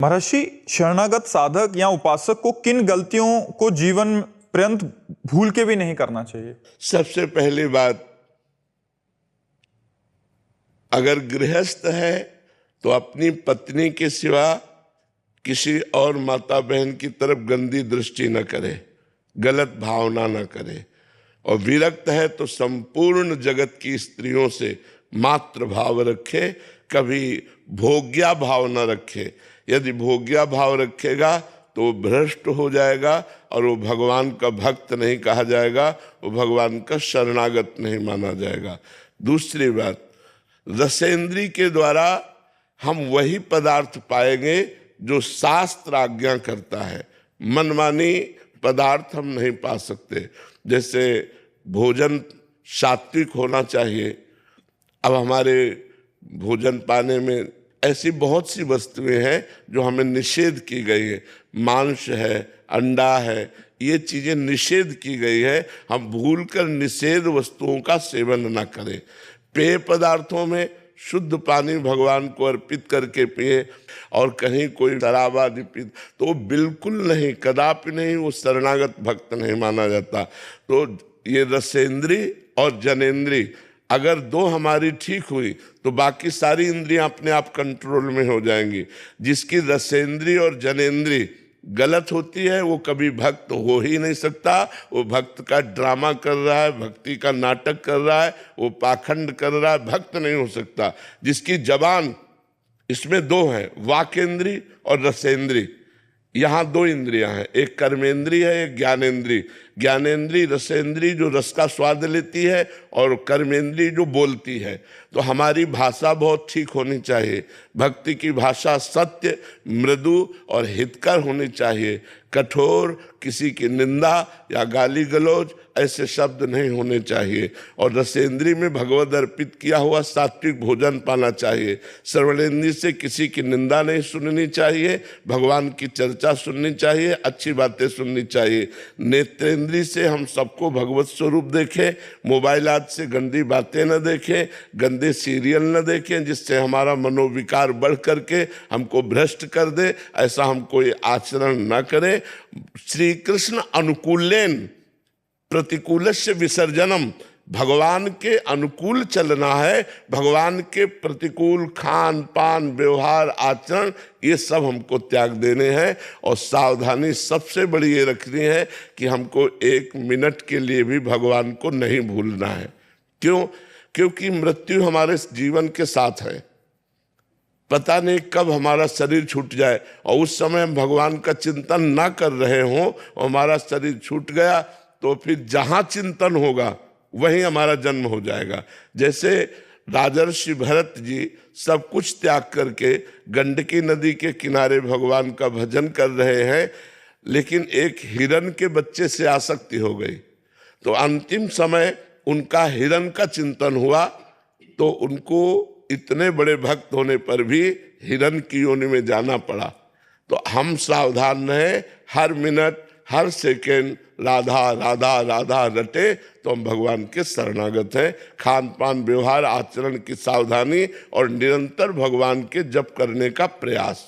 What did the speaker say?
महर्षि, शरणागत साधक या उपासक को किन गलतियों को जीवन पर्यंत भूल के भी नहीं करना चाहिए? सबसे पहली बात, अगर गृहस्थ है तो अपनी पत्नी के सिवा किसी और माता बहन की तरफ गंदी दृष्टि न करे, गलत भावना न करे। और विरक्त है तो संपूर्ण जगत की स्त्रियों से मात्र भाव रखे, कभी भोग्या भाव न रखे। यदि भोग्या भाव रखेगा तो वो भ्रष्ट हो जाएगा और वो भगवान का भक्त नहीं कहा जाएगा, वो भगवान का शरणागत नहीं माना जाएगा। दूसरी बात, रसेंद्री के द्वारा हम वही पदार्थ पाएंगे जो शास्त्र आज्ञा करता है। मनमानी पदार्थ हम नहीं पा सकते। जैसे भोजन सात्विक होना चाहिए। अब हमारे भोजन पाने में ऐसी बहुत सी वस्तुएं हैं जो हमें निषेध की गई है। मांस है, अंडा है, ये चीजें निषेध की गई है। हम भूलकर निषेध वस्तुओं का सेवन न करें। पेय पदार्थों में शुद्ध पानी भगवान को अर्पित करके पिए, और कहीं कोई शराब आदि पी तो बिल्कुल नहीं, कदापि नहीं, वो शरणागत भक्त नहीं माना जाता। तो ये रसेंद्री और जनेंद्री अगर दो हमारी ठीक हुई तो बाकी सारी इंद्रियां अपने आप कंट्रोल में हो जाएंगी। जिसकी रसेंद्री और जनेंद्री गलत होती है वो कभी भक्त हो ही नहीं सकता। वो भक्त का ड्रामा कर रहा है, भक्ति का नाटक कर रहा है, वो पाखंड कर रहा है, भक्त नहीं हो सकता। जिसकी जबान, इसमें दो हैं, वाकेंद्री और रसेंद्री। यहाँ दो इंद्रियां हैं, एक कर्मेंद्री है, एक ज्ञानेंद्री। ज्ञानेंद्री रसेंद्री जो रस का स्वाद लेती है, और कर्मेंद्री जो बोलती है। तो हमारी भाषा बहुत ठीक होनी चाहिए। भक्ति की भाषा सत्य, मृदु और हितकर होनी चाहिए। कठोर, किसी की निंदा या गाली गलौज ऐसे शब्द नहीं होने चाहिए। और रसेंद्री में भगवद अर्पित किया हुआ सात्विक भोजन पाना चाहिए। श्रवणेंद्री से किसी की निंदा नहीं सुननी चाहिए, भगवान की चर्चा सुननी चाहिए, अच्छी बातें सुननी चाहिए। नेत्रेंद्री से हम सबको भगवत स्वरूप देखें, मोबाइल आदि से गंदी बातें न देखें, गंदे सीरियल न देखें जिससे हमारा मनोविकार बढ़ करके हमको भ्रष्ट कर दे। ऐसा हम कोई आचरण न करें। श्री कृष्ण अनुकूलेन प्रतिकूलस्य विसर्जनम, भगवान के अनुकूल चलना है। भगवान के प्रतिकूल खान पान व्यवहार आचरण ये सब हमको त्याग देने हैं। और सावधानी सबसे बड़ी ये रखनी है कि हमको 1 मिनट के लिए भी भगवान को नहीं भूलना है। क्यों? क्योंकि मृत्यु हमारे जीवन के साथ है। पता नहीं कब हमारा शरीर छूट जाए, और उस समय हम भगवान का चिंतन ना कर रहे हों और हमारा शरीर छूट गया तो फिर जहाँ चिंतन होगा वहीं हमारा जन्म हो जाएगा। जैसे राजर्षि भरत जी सब कुछ त्याग करके गंडकी नदी के किनारे भगवान का भजन कर रहे हैं, लेकिन एक हिरण के बच्चे से आसक्ति हो गई। तो अंतिम समय उनका हिरण का चिंतन हुआ, तो उनको इतने बड़े भक्त होने पर भी हिरण की योनि में जाना पड़ा। तो हम सावधान रहें, हर मिनट हर सेकेंड राधा राधा राधा रटे तो हम भगवान के शरणागत हैं। खान पान व्यवहार आचरण की सावधानी और निरंतर भगवान के जप करने का प्रयास।